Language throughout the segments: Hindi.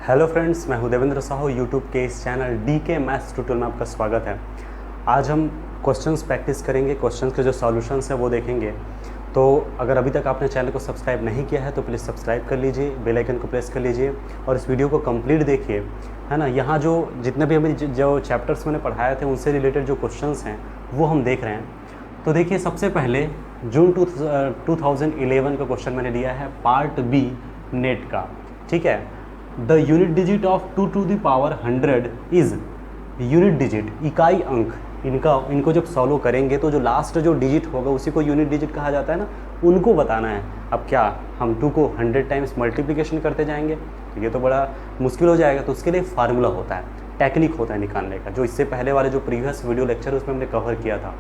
हेलो फ्रेंड्स, मैं हूं देवेंद्र साहू। यूट्यूब के इस चैनल DK मैथ्स ट्यूटोरियल में आपका स्वागत है। आज हम क्वेश्चंस प्रैक्टिस करेंगे, क्वेश्चंस के जो सॉल्यूशंस हैं वो देखेंगे। तो अगर अभी तक आपने चैनल को सब्सक्राइब नहीं किया है तो प्लीज़ सब्सक्राइब कर लीजिए, बेल आइकन को प्रेस कर लीजिए और इस वीडियो को कंप्लीट देखिए, है ना। यहाँ जो जितने भी हमें जो चैप्टर्स मैंने पढ़ाए थे उनसे रिलेटेड जो क्वेश्चंस हैं वो हम देख रहे हैं। तो देखिए, सबसे पहले जून 2011 का क्वेश्चन मैंने दिया है पार्ट बी नेट का, ठीक है। The unit digit of 2 to the power 100 is, unit digit इकाई अंक, इनको जब सॉल्व करेंगे तो जो लास्ट जो डिजिट होगा उसी को यूनिट डिजिट कहा जाता है ना, उनको बताना है। अब क्या हम 2 को 100 टाइम्स मल्टीप्लिकेशन करते जाएंगे तो ये तो बड़ा मुश्किल हो जाएगा। तो उसके लिए फार्मूला होता है, टेक्निक होता है निकालने का, जो इससे पहले वाले जो प्रीवियस वीडियो लेक्चर उसमें हमने कवर किया था।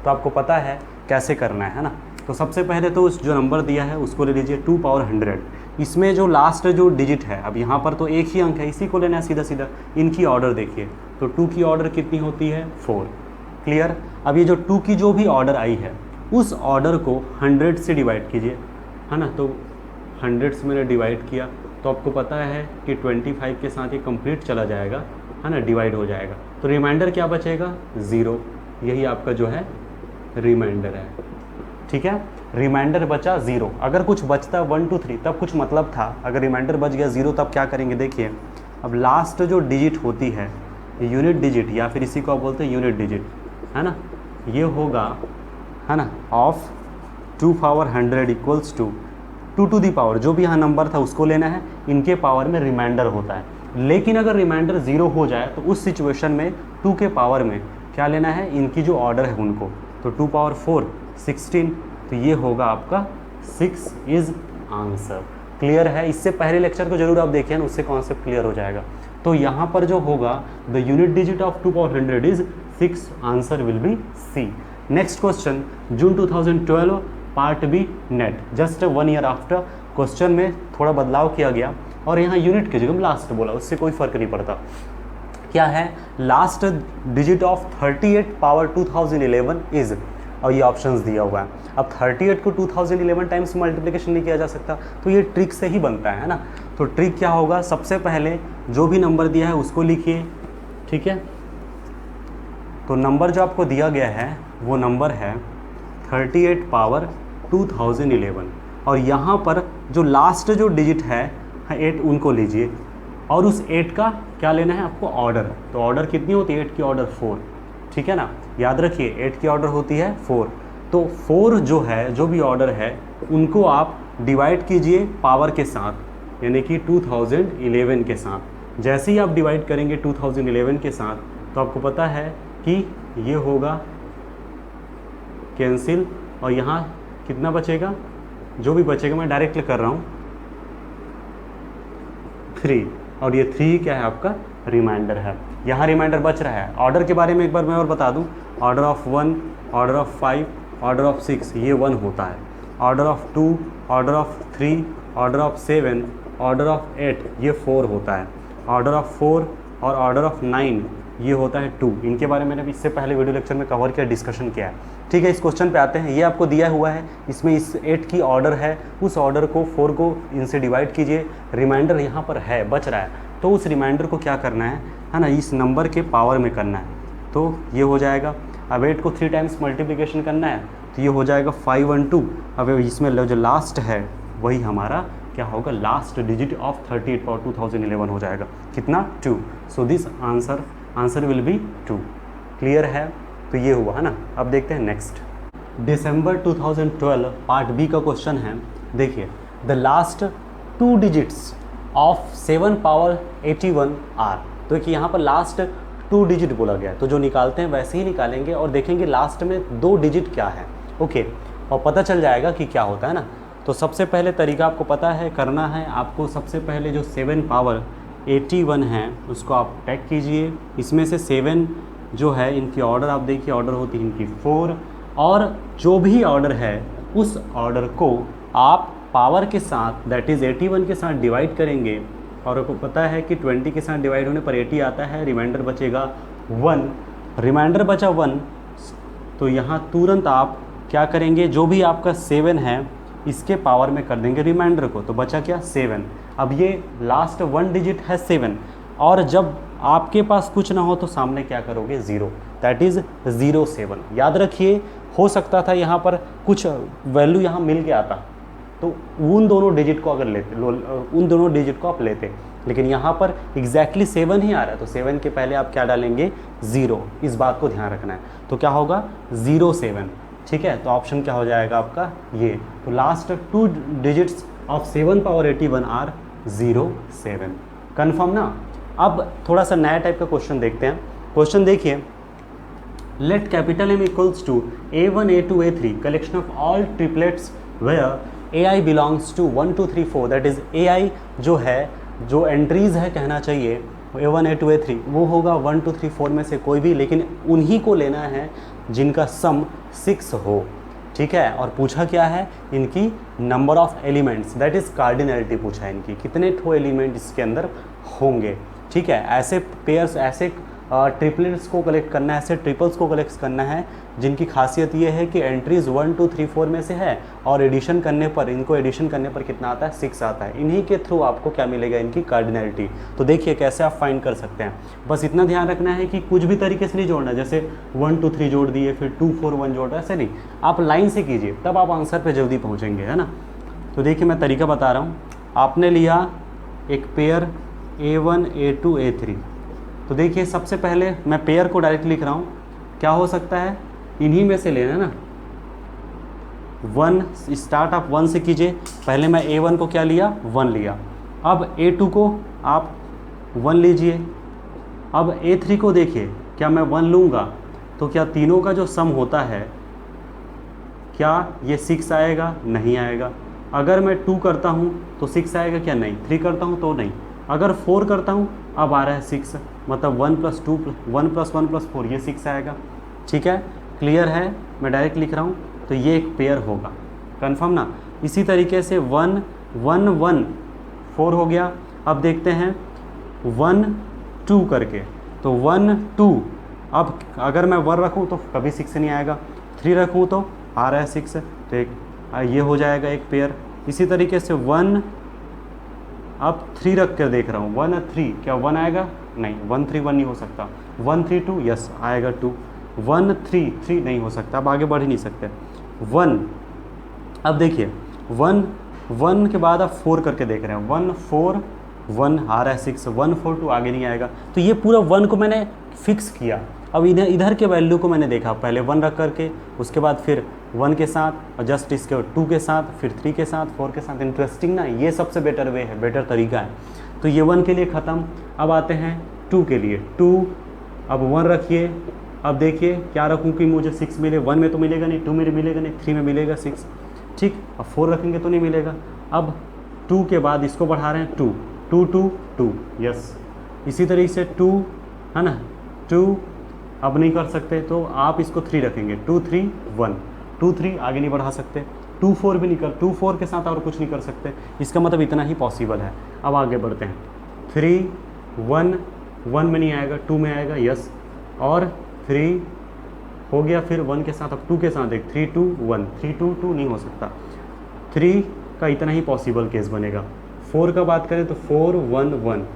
तो आपको पता है कैसे करना है ना। तो सबसे पहले तो उस जो नंबर दिया है उसको ले लीजिए 2 power 100। इसमें जो लास्ट जो डिजिट है, अब यहाँ पर तो एक ही अंक है, इसी को लेना है सीधा सीधा। इनकी ऑर्डर देखिए, तो 2 की ऑर्डर कितनी होती है 4, क्लियर। अब ये जो 2 की जो भी ऑर्डर आई है उस ऑर्डर को 100 से डिवाइड कीजिए, है ना। तो 100 से मैंने डिवाइड किया तो आपको पता है कि 25 के साथ ये कंप्लीट चला जाएगा, है ना, डिवाइड हो जाएगा। तो रिमाइंडर क्या बचेगा 0, यही आपका जो है रिमाइंडर है, ठीक है। रिमाइंडर बचा 0। अगर कुछ बचता 1 2 3 तब कुछ मतलब था, अगर रिमाइंडर बच गया 0 तब क्या करेंगे देखिए। अब लास्ट जो डिजिट होती है यूनिट डिजिट, या फिर इसी को आप बोलते हैं यूनिट डिजिट, है ना, ये होगा, है ना, of 2 power 100 equals to 2 to the power, जो भी यहाँ नंबर था उसको लेना है, इनके पावर में रिमाइंडर होता है। लेकिन अगर रिमाइंडर 0 हो जाए तो उस सिचुएशन में 2 के पावर में क्या लेना है, इनकी जो ऑर्डर है उनको। तो 2 power 4 16, तो ये होगा आपका 6 इज़ आंसर। क्लियर है। इससे पहले लेक्चर को जरूर आप देखिए ना, उससे कॉन्सेप्ट क्लियर हो जाएगा। तो यहाँ पर जो होगा the unit digit of 2 power 100 is 6, answer will be C. Next question June 2012 part B NET, just 1 year after. Question में थोड़ा बदलाव किया गया और यहाँ यूनिट की जगह लास्ट बोला, उससे कोई फर्क नहीं पड़ता। क्या है, last digit of 38 power 2011 is, और ये ऑप्शंस दिया हुआ है। अब 38 को 2011 टाइम्स मल्टीप्लिकेशन नहीं किया जा सकता, तो ये ट्रिक से ही बनता है ना। तो ट्रिक क्या होगा, सबसे पहले जो भी नंबर दिया है उसको लिखिए, ठीक है। तो नंबर जो आपको दिया गया है वो नंबर है 38 power 2011, और यहाँ पर जो लास्ट जो डिजिट है 8, उनको लीजिए और उस 8 का क्या लेना है आपको ऑर्डर। तो ऑर्डर कितनी होती है 8 की ऑर्डर 4, ठीक है ना। याद रखिए 8 की ऑर्डर होती है 4। तो 4 जो है, जो भी ऑर्डर है उनको आप डिवाइड कीजिए पावर के साथ, यानी कि 2011 के साथ। जैसे ही आप डिवाइड करेंगे 2011 के साथ तो आपको पता है कि ये होगा कैंसिल, और यहाँ कितना बचेगा, जो भी बचेगा मैं डायरेक्ट कर रहा हूँ 3, और ये 3 क्या है आपका रिमाइंडर है। यहाँ रिमाइंडर बच रहा है। ऑर्डर के बारे में एक बार मैं और बता दूँ, order of 1, order of 5, order of 6 ये 1 होता है। Order of 2, order of 3, order of 7, order of 8 ये 4 होता है। ऑर्डर ऑफ 4 और ऑर्डर ऑफ 9 ये होता है 2। इनके बारे में मैंने इससे पहले वीडियो लेक्चर में कवर किया, डिस्कशन किया है, ठीक है। इस क्वेश्चन पे आते हैं। ये आपको दिया हुआ है, इसमें इस 8 की ऑर्डर है, उस ऑर्डर को 4 को इनसे डिवाइड कीजिए। रिमाइंडर यहाँ पर है, बच रहा है, तो उस रिमाइंडर को क्या करना है ना, इस नंबर के पावर में करना है। तो ये हो जाएगा। अब 8 को 3 टाइम्स मल्टीप्लिकेशन करना है तो ये हो जाएगा 5 1 2। अब इसमें जो लास्ट है वही हमारा क्या होगा, लास्ट डिजिट ऑफ 38 power 2011 हो जाएगा, कितना 2। So this answer will be 2। Clear है। तो ये हुआ, है ना। अब देखते हैं नेक्स्ट, दिसंबर 2012 पार्ट बी का क्वेश्चन है। देखिए, the last 2 digits of 7 power 81 are. तो देखिए यहाँ पर लास्ट 2 डिजिट बोला गया है, तो जो निकालते हैं वैसे ही निकालेंगे और देखेंगे लास्ट में 2 डिजिट क्या है, ओके, और पता चल जाएगा कि क्या होता है ना। तो सबसे पहले तरीका आपको पता है, करना है आपको सबसे पहले जो 7 power 81 है उसको आप टैग कीजिए। इसमें से 7 जो है इनकी ऑर्डर आप देखिए, ऑर्डर होती है इनकी 4, और जो भी ऑर्डर है उस ऑर्डर को आप पावर के साथ, दैट इज़ 81 के साथ डिवाइड करेंगे, और आपको पता है कि 20 के साथ डिवाइड होने पर 80 आता है। रिमाइंडर बचेगा 1, रिमाइंडर बचा 1, तो यहाँ तुरंत आप क्या करेंगे, जो भी आपका 7 है इसके पावर में कर देंगे रिमाइंडर को, तो बचा क्या 7। अब ये लास्ट 1 डिजिट है 7, और जब आपके पास कुछ ना हो तो सामने क्या करोगे 0, दैट इज़ 07। याद रखिए, हो सकता था यहाँ पर कुछ वैल्यू यहाँ मिल के आता तो उन दोनों डिजिट को अगर लेते, उन दोनों डिजिट को आप लेते, लेकिन यहाँ पर एग्जैक्टली 7 ही आ रहा है, तो 7 के पहले आप क्या डालेंगे 0। इस बात को ध्यान रखना है। तो क्या होगा 07, ठीक है। तो ऑप्शन क्या हो जाएगा आपका ये। तो last 2 digits of 7 power 81 are 07। Confirm ना। अब थोड़ा सा नया टाइप का क्वेश्चन देखते हैं। क्वेश्चन देखिए, let capital M equals to A1 A2 A3 collection of all triplets where AI belongs to 1 2 3 4, that is AI जो है, जो एंट्रीज है कहना चाहिए A1 A2 A3, वो होगा 1 2 3 4 में से कोई भी, लेकिन उन्हीं को लेना है जिनका सम 6 हो, ठीक है। और पूछा क्या है, इनकी number of elements, that is cardinality पूछा है, इनकी कितने ठो एलिमेंट इसके अंदर होंगे, ठीक है। ऐसे पेयर्स, ऐसे ट्रिपलेट्स को कलेक्ट करना है, ऐसे ट्रिपल्स को कलेक्ट करना है जिनकी खासियत ये है कि एंट्रीज 1 2 3 4 में से है, और एडिशन करने पर, इनको एडिशन करने पर कितना आता है 6 आता है। इन्हीं के थ्रू आपको क्या मिलेगा, इनकी कार्डिनलिटी। तो देखिए कैसे आप फाइंड कर सकते हैं। बस इतना ध्यान रखना है कि कुछ भी तरीके से नहीं जोड़ना, जैसे 1 2 3 जोड़ दिए फिर 2 4 1 जोड़ रहा है, ऐसे नहीं, आप लाइन से कीजिए, तब आप आंसर पर जल्दी पहुँचेंगे, है ना। तो देखिए मैं तरीका बता रहा हूँ। आपने लिया एक पेयर A1 A2 A3, तो देखिए सबसे पहले मैं पेयर को डायरेक्ट लिख रहा हूँ, क्या हो सकता है, इन्हीं में से लेना ना। 1 स्टार्ट आप 1 से कीजिए। पहले मैं A1 को क्या लिया, 1 लिया। अब A2 को आप 1 लीजिए। अब A3 को देखिए, क्या मैं 1 लूँगा तो क्या तीनों का जो सम होता है, क्या ये 6 आएगा, नहीं आएगा। अगर मैं 2 करता हूँ तो 6 आएगा क्या, नहीं। 3 करता हूँ तो नहीं। अगर 4 करता हूँ, अब आ रहा है 6, मतलब 1 + 2 1 + 1 + 4, ये 6 आएगा, ठीक है। क्लियर है, मैं डायरेक्ट लिख रहा हूँ, तो ये एक पेयर होगा, कंफर्म ना। इसी तरीके से 1 1 1 4 हो गया। अब देखते हैं 1 2 करके, तो 1 2, अब अगर मैं 1 रखूँ तो कभी 6 नहीं आएगा, 3 रखूँ तो आ रहा है 6, तो एक ये हो जाएगा एक पेयर। इसी तरीके से 1, अब 3 रख कर देख रहा हूँ, 1 और 3, क्या 1 आएगा, नहीं। 1 3 1 नहीं हो सकता। 1 3 2, यस आएगा 2। 1 3 3 नहीं हो सकता, अब आगे बढ़ ही नहीं सकते। 1, अब देखिए 1 1 के बाद आप 4 करके देख रहे हैं, 1 4 1 आ रहा है 6, 1 4 2 आगे नहीं आएगा। तो ये पूरा 1 को मैंने फिक्स किया। अब इधर के वैल्यू को मैंने देखा, पहले 1 रख करके, उसके बाद फिर 1 के साथ, और जस्ट इसके 2 के साथ, फिर 3 के साथ, 4 के साथ। इंटरेस्टिंग ना, ये सबसे बेटर वे है, बेटर तरीका है। तो ये 1 के लिए ख़त्म। अब आते हैं 2 के लिए। 2, अब 1 रखिए। अब देखिए क्या रखूँ कि मुझे 6 मिले, 1 में तो मिलेगा नहीं, 2 में मिलेगा नहीं, 3 में मिलेगा 6, ठीक। अब 4 रखेंगे तो नहीं मिलेगा। अब 2 के बाद इसको बढ़ा रहे हैं 2 2 2 2, यस। इसी तरीके से 2, है ना, 2 अब नहीं कर सकते तो आप इसको 3 रखेंगे, 2 3 1, 2 3 आगे नहीं बढ़ा सकते। 2 4 भी नहीं कर, 2 4 के साथ और कुछ नहीं कर सकते। इसका मतलब इतना ही पॉसिबल है। अब आगे बढ़ते हैं। 3 1 1 में नहीं आएगा, 2 में आएगा, यस। और 3 हो गया, फिर 1 के साथ, अब 2 के साथ एक 3 2 1, 3 2 2 नहीं हो सकता। 3 का इतना ही पॉसिबल केस बनेगा। 4 का बात करें तो 4 1 1,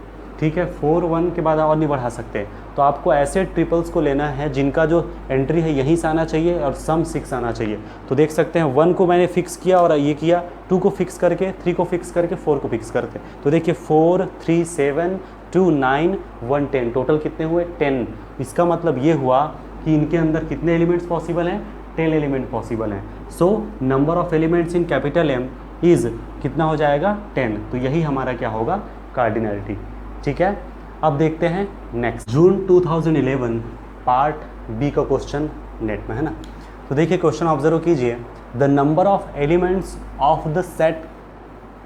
ठीक है। 4 1 के बाद और नहीं बढ़ा सकते। तो आपको ऐसे ट्रिपल्स को लेना है जिनका जो एंट्री है यहीं से आना चाहिए और सम 6 आना चाहिए। तो देख सकते हैं 1 को मैंने फिक्स किया और ये किया, 2 को फिक्स करके, 3 को फिक्स करके, 4 को फिक्स करके। तो देखिए 4 3 7 2 9 1 10, टोटल कितने हुए 10। इसका मतलब ये हुआ कि इनके अंदर कितने एलिमेंट्स पॉसिबल हैं, 10 एलिमेंट पॉसिबल हैं। So number of elements in capital M is कितना हो जाएगा 10। तो यही हमारा क्या होगा, कार्डिनलिटी, ठीक है। अब देखते हैं नेक्स्ट, जून 2011 पार्ट बी का क्वेश्चन नेट में है ना। तो देखिए क्वेश्चन ऑब्जर्व कीजिए, the number of elements of the set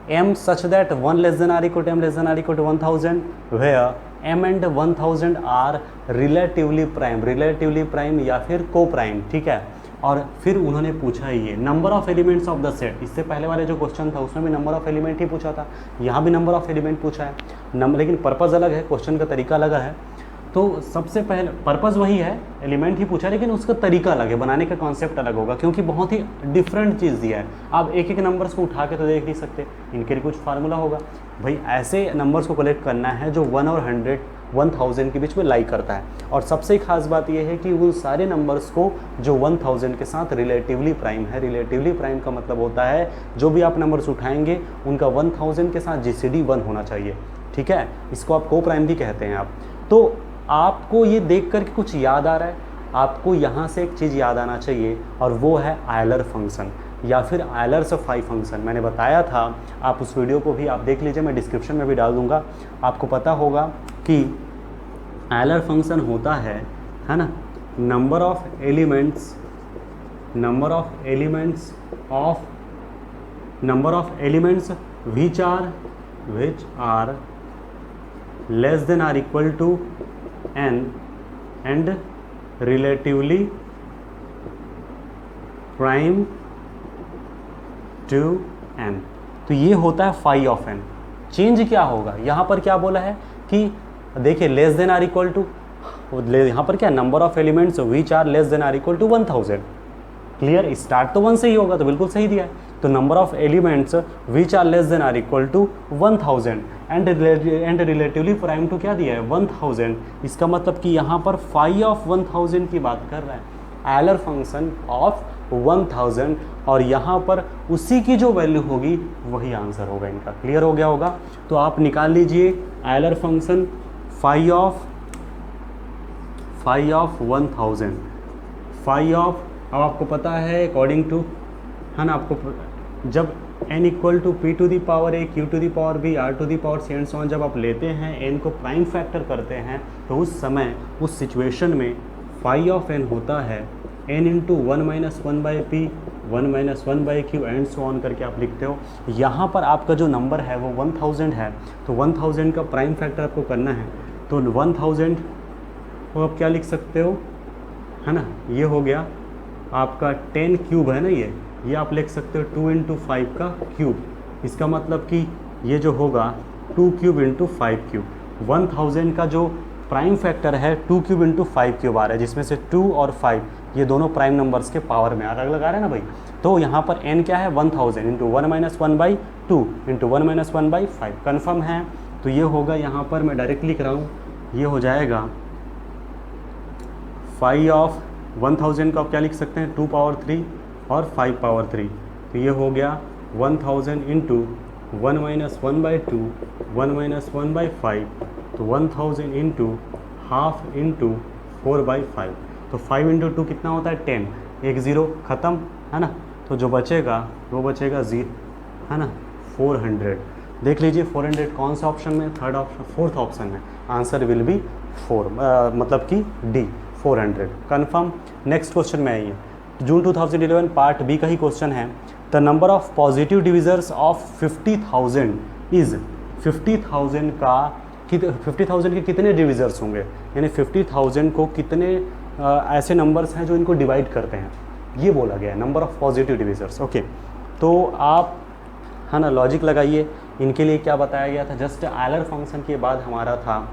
M such that 1 less than or equal to M less than or equal to 1000 where M and 1000 are relatively prime या फिर को प्राइम, ठीक है। और फिर उन्होंने पूछा ये number of elements of the set. इससे पहले वाले जो क्वेश्चन था उसमें भी नंबर ऑफ एलिमेंट ही पूछा था, यहाँ भी नंबर ऑफ एलिमेंट पूछा है, लेकिन पर्पज़ अलग है, क्वेश्चन का तरीका अलग है। तो सबसे पहले पर्पज़ वही है, एलिमेंट ही पूछा, लेकिन उसका तरीका अलग है, बनाने का कॉन्सेप्ट अलग होगा, क्योंकि बहुत ही डिफरेंट चीज़ दिया है। आप एक एक नंबर्स को उठा के तो देख नहीं सकते, इनके लिए कुछ फार्मूला होगा। भाई ऐसे नंबर्स को कलेक्ट करना है जो 1 और 100 1000 के बीच में लाई करता है। और सबसे खास बात यह है कि उन सारे नंबर्स को जो 1000 के साथ रिलेटिवली प्राइम है। रिलेटिवली प्राइम का मतलब होता है जो भी आप नंबर्स उठाएंगे उनका 1000 के साथ जीसीडी 1 होना चाहिए, ठीक है। इसको आप को प्राइम भी कहते हैं आप। तो आपको ये देख कर के कुछ याद आ रहा है, आपको यहाँ से एक चीज़ याद आना चाहिए, और वो है आयलर फंक्शन या फिर आयलर्स फाई फंक्शन। मैंने बताया था, आप उस वीडियो को भी आप देख लीजिए, मैं डिस्क्रिप्शन में भी डाल दूँगा। आपको पता होगा कि आयलर फंक्शन होता है ना, number of elements which are less than or equal to n and relatively prime to n। तो ये होता है फाई ऑफ n। चेंज क्या होगा, यहाँ पर क्या बोला है कि देखिए less than or equal to, यहाँ पर क्या number of elements which are less than or equal to 1000। Clear, start तो 1 से ही होगा, तो बिल्कुल सही दिया है। तो number of elements which are less than or equal to 1000 and relatively prime to क्या दिया है 1000। इसका मतलब कि यहाँ पर फाई ऑफ 1000 की बात कर रहा है, आयलर फंक्शन ऑफ 1000, और यहाँ पर उसी की जो वैल्यू होगी वही आंसर होगा इनका। क्लियर हो गया होगा। तो आप निकाल लीजिए Euler function phi of 1000, phi of, अब आपको पता है अकॉर्डिंग टू, है ना, आपको जब n equal to p to the power a q to the power b r to the power c and so on, जब आप लेते हैं n को प्राइम फैक्टर करते हैं, तो उस समय उस सिचुएशन में फाई ऑफ n होता है n into 1 minus 1 by P 1 minus 1 by Q and so on करके आप लिखते हो। यहाँ पर आपका जो नंबर है वो 1000 है, तो 1000 का प्राइम फैक्टर आपको करना है, तो 1000 को आप क्या लिख सकते हो, है ना, ये हो गया आपका 10 क्यूब है ना, ये आप लिख सकते हो 2 इंटू 5 का क्यूब। इसका मतलब कि ये जो होगा 2 क्यूब इंटू 5 क्यूब। 1000 का जो प्राइम फैक्टर है 2 क्यूब इंटू 5 क्यूब आ रहा है, जिसमें से 2 और 5 ये दोनों प्राइम नंबर्स के पावर में अलग अलग आ रहे हैं ना भाई। तो यहाँ पर n क्या है 1000 into 1 minus 1 by 2 into 1 minus 1 by 5 confirm है। तो ये होगा, यहाँ पर मैं डायरेक्ट लिख रहा हूँ, ये हो जाएगा फाई ऑफ 1000 को आप क्या लिख सकते हैं 2 पावर 3 और 5 पावर 3। तो ये हो गया 1000 into 1 minus 1 by 2 1 minus 1 by 5, तो 1000 इंटू हाफ इंटू 4 बाई 5। तो 5 इंटू 2 कितना होता है 10, एक ज़ीरो ख़त्म, है ना। तो जो बचेगा वो बचेगा है ना 400। देख लीजिए 400 कौन सा ऑप्शन में, थर्ड ऑप्शन, फोर्थ ऑप्शन में। आंसर विल बी 4, मतलब कि डी 400 कन्फर्म। नेक्स्ट क्वेश्चन में आइए, जून 2011 पार्ट बी का ही क्वेश्चन है। The number of positive divisors of 50,000 is 50,000 के कितने डिविजर्स होंगे, यानी 50,000 को कितने ऐसे नंबर्स हैं जो इनको डिवाइड करते हैं, ये बोला गया है number of positive divisors. Okay, तो आप, है ना, लॉजिक लगाइए। इनके लिए क्या बताया गया था, जस्ट आयलर फंक्शन के बाद हमारा था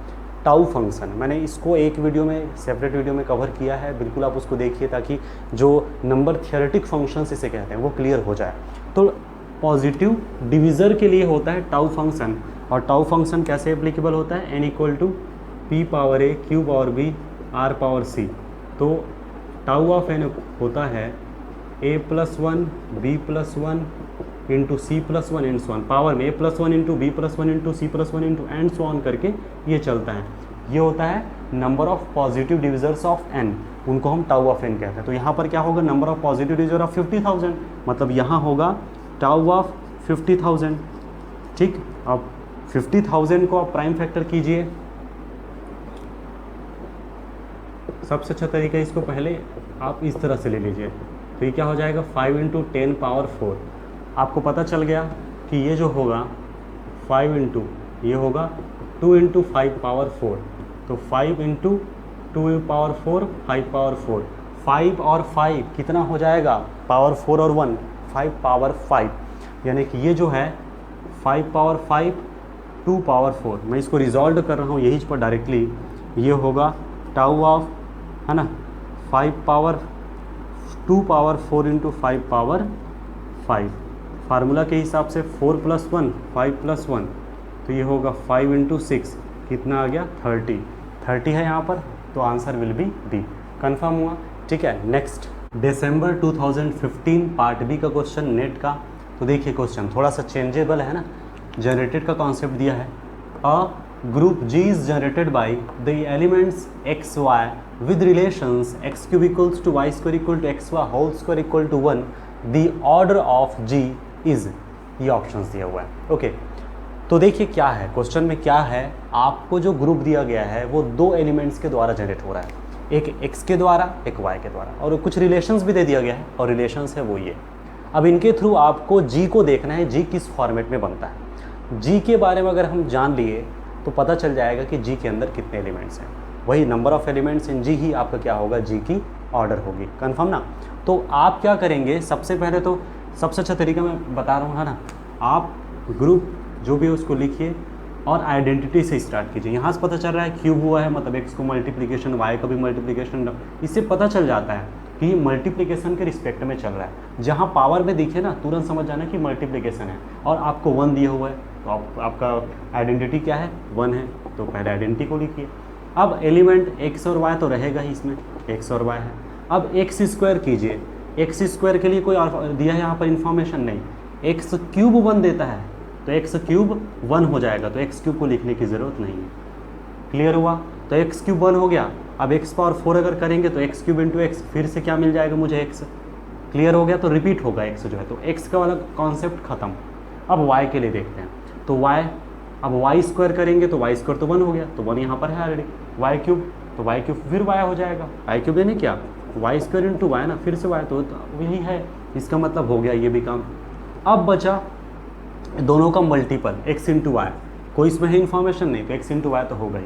टाउ फंक्शन। मैंने इसको एक वीडियो में, सेपरेट वीडियो में कवर किया है, बिल्कुल आप उसको देखिए ताकि जो नंबर थियोरेटिक फंक्शंस इसे कहते हैं वो क्लियर हो जाए। तो पॉजिटिव डिविज़र के लिए होता है टाउ फंक्शन, और टाउ फंक्शन कैसे एप्लीकेबल होता है, n equal to p power a q power b r power c. तो टाउ ऑफ n होता है a plus 1 b plus 1 into c plus 1 and so on, power में a plus 1 into b plus 1 into c plus 1 into and so on करके ये चलता है। ये होता है number of positive divisors of n, उनको हम टाउ ऑफ n कहते हैं। तो यहाँ पर क्या होगा, number of positive divisor of 50,000, मतलब यहाँ होगा टाउ ऑफ 50,000। ठीक, अब 50,000 को आप प्राइम फैक्टर कीजिए। सबसे अच्छा तरीका इसको पहले आप इस तरह से ले लीजिए, तो ये क्या हो जाएगा 5 इंटू 10 पावर 4। आपको पता चल गया कि ये जो होगा 5 इंटू, ये होगा 2 इंटू 5 पावर 4, तो 5 इंटू 2 पावर 4 5 पावर 4, 5 और 5 कितना हो जाएगा, पावर 4 और 1 5 पावर 5, यानी कि ये जो है 5 पावर 5 2 पावर 4। मैं इसको रिजॉल्व कर रहा हूँ यहीं पर डायरेक्टली, ये होगा टाउ ऑफ, है ना, 5 power 2 power 4 into 5 power 5। Formula के हिसाब से 4 + 1 5 + 1, तो ये होगा 5 इंटू 6, कितना आ गया 30 है यहाँ पर, तो answer will B D. Confirm हुआ? ठीक है। नेक्स्ट दिसंबर 2015 पार्ट बी का क्वेश्चन नेट का। तो देखिए क्वेश्चन थोड़ा सा चेंजेबल है ना, जनरेटेड का कॉन्सेप्ट दिया है। A group G is generated by the elements x y with relations x cube equals to y square equal to x y whole square equal to 1, the order of G is, ये ऑप्शंस दिया हुआ है। ओके तो देखिए क्या है क्वेश्चन में, क्या है आपको जो ग्रुप दिया गया है वो दो एलिमेंट्स के द्वारा जनरेट हो रहा है, एक x के द्वारा एक y के द्वारा, और कुछ रिलेशंस भी दे दिया गया है, और रिलेशंस है वो ये। अब इनके थ्रू आपको G को देखना है, G किस फॉर्मेट में बनता है। G के बारे में अगर हम जान लिए तो पता चल जाएगा कि G के अंदर कितने एलिमेंट्स हैं, वही number of elements in G ही आपका क्या होगा, G की ऑर्डर होगी। कंफर्म ना? तो आप क्या करेंगे, सबसे पहले तो सबसे अच्छा तरीका मैं बता रहा हूँ, है ना, आप ग्रुप जो भी है उसको लिखिए और आइडेंटिटी से स्टार्ट कीजिए। यहाँ से पता चल रहा है क्यूब हुआ है, मतलब x को मल्टीप्लिकेशन, y का भी मल्टीप्लिकेशन, इससे पता चल जाता है कि ये मल्टीप्लिकेशन के रिस्पेक्ट में चल रहा है। जहाँ पावर में दिखे ना तुरंत समझ जाना कि मल्टीप्लिकेशन है, और आपको 1 दिया हुआ है तो आपका आइडेंटिटी क्या है, 1 है, तो पहले आइडेंटिटी को लिखिए। अब एलिमेंट x और y तो रहेगा ही इसमें, x और y है। अब x स्क्वायर कीजिए, x स्क्वायर के लिए कोई दिया है यहाँ पर इन्फॉर्मेशन नहीं, x क्यूब 1 देता है तो x क्यूब 1 हो जाएगा, तो x क्यूब को लिखने की ज़रूरत नहीं है। क्लियर हुआ? तो x क्यूब 1 हो गया। अब x पावर 4 अगर करेंगे तो x क्यूब इंटू x, फिर से क्या मिल जाएगा मुझे, x। क्लियर हो गया? तो रिपीट होगा x जो है, तो x का वाला कॉन्सेप्ट खत्म। अब y के लिए देखते हैं, तो y, अब y स्क्वायर करेंगे तो y स्क्वायर तो 1 हो गया, तो 1 यहाँ पर है ऑलरेडी। y क्यूब, तो y क्यूब फिर y हो जाएगा, y क्यूब यानी क्या, y स्क्वायर इंटू y ना, फिर से y, तो यही है, इसका मतलब हो गया ये भी काम। अब बचा दोनों का मल्टीपल x इंटू वाई, कोई इसमें है इन्फॉर्मेशन नहीं, तो x इंटू वाई तो हो गई।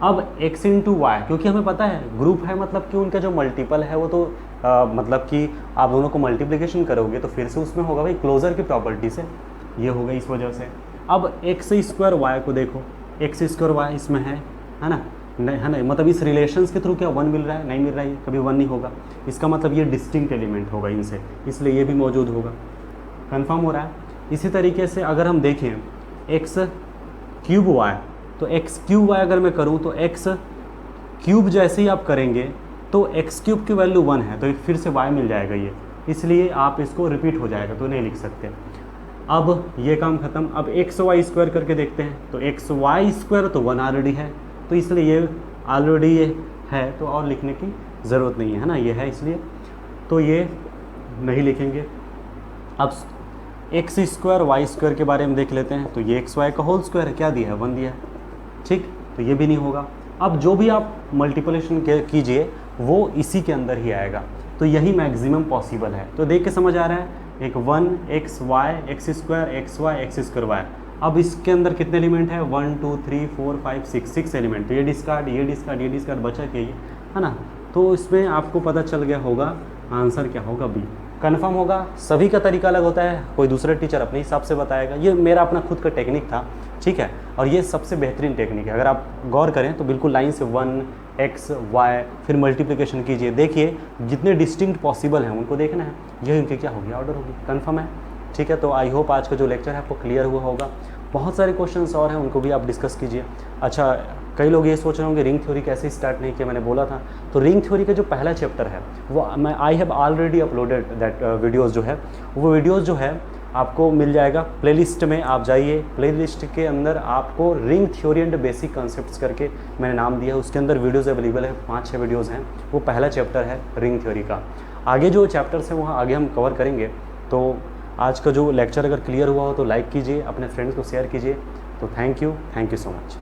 अब x इंटू वाई, क्योंकि हमें पता है ग्रुप है, मतलब कि उनका जो मल्टीपल है वो तो मतलब कि आप दोनों को मल्टीप्लिकेशन करोगे तो फिर से उसमें होगा भाई क्लोजर की प्रॉपर्टी से, ये होगा इस वजह से। अब x स्क्वायर वाई को देखो, x स्क्वायर वाई इसमें है ना, नहीं है ना, मतलब इस रिलेशंस के थ्रू क्या 1 मिल रहा है, नहीं मिल रहा है, कभी 1 नहीं होगा, इसका मतलब ये डिस्टिंक्ट एलिमेंट होगा इनसे, इसलिए ये भी मौजूद होगा। कंफर्म हो रहा है? इसी तरीके से अगर हम देखें x क्यूब वाई, तो x क्यूब वाई अगर मैं करूं तो x क्यूब जैसे ही आप करेंगे तो x क्यूब की वैल्यू 1 है, तो फिर से y मिल जाएगा ये, इसलिए आप इसको रिपीट हो जाएगा तो नहीं लिख सकते। अब ये काम ख़त्म। अब एक्स वाई स्क्वायर करके देखते हैं, तो एक्स वाई स्क्वायर तो 1 ऑलरेडी है, तो इसलिए ये ऑलरेडी ये है, तो और लिखने की ज़रूरत नहीं है ना, ये है इसलिए, तो ये नहीं लिखेंगे। अब एक्स स्क्वायर वाई स्क्वायर के बारे में देख लेते हैं, तो ये एक्स वाई का होल स्क्वायर है, क्या दिया है, 1 दिया है, ठीक, तो ये भी नहीं होगा। अब जो भी आप मल्टीप्लिकेशन कीजिए वो इसी के अंदर ही आएगा, तो यही मैक्सिमम पॉसिबल है। तो देख के समझ आ रहा है, एक 1 x y x square x y x square y. अब इसके अंदर कितने एलिमेंट है, 1 2 3 4 5 6 एलिमेंट, तो ये डिस्कार्ड ये डिस्कार्ड ये डिस्कार्ड, बचा के ये है ना, तो इसमें आपको पता चल गया होगा आंसर क्या होगा, बी। कन्फर्म होगा? सभी का तरीका अलग होता है, कोई दूसरा टीचर अपने हिसाब से बताएगा, ये मेरा अपना खुद का टेक्निक था, ठीक है, और ये सबसे बेहतरीन टेक्निक है। अगर आप गौर करें तो बिल्कुल लाइन से 1 एक्स वाई फिर मल्टीप्लिकेशन कीजिए, देखिए जितने डिस्टिंक्ट पॉसिबल हैं उनको देखना है, यही उनके क्या होगी, ऑर्डर होगी। कन्फर्म है? ठीक है, तो आई होप आज का जो लेक्चर है आपको क्लियर हुआ होगा। बहुत सारे क्वेश्चंस और हैं, उनको भी आप डिस्कस कीजिए। अच्छा, कई लोग ये सोच रहे होंगे रिंग थ्योरी कैसे स्टार्ट नहीं किया, मैंने बोला था, तो रिंग थ्योरी का जो पहला चैप्टर है वो मैं I have already uploaded that videos जो है, वो वीडियोज़ जो है आपको मिल जाएगा प्लेलिस्ट में, आप जाइए, प्लेलिस्ट के अंदर आपको ring theory and basic concepts करके मैंने नाम दिया है, उसके अंदर वीडियोज़ अवेलेबल है, 5-6 वीडियोज़ हैं, वो पहला चैप्टर है रिंग थ्योरी का। आगे जो चैप्टर्स हैं वहाँ आगे हम कवर करेंगे। तो आज का जो लेक्चर अगर क्लियर हुआ हो तो लाइक कीजिए, अपने फ्रेंड्स को शेयर कीजिए। तो थैंक यू सो मच।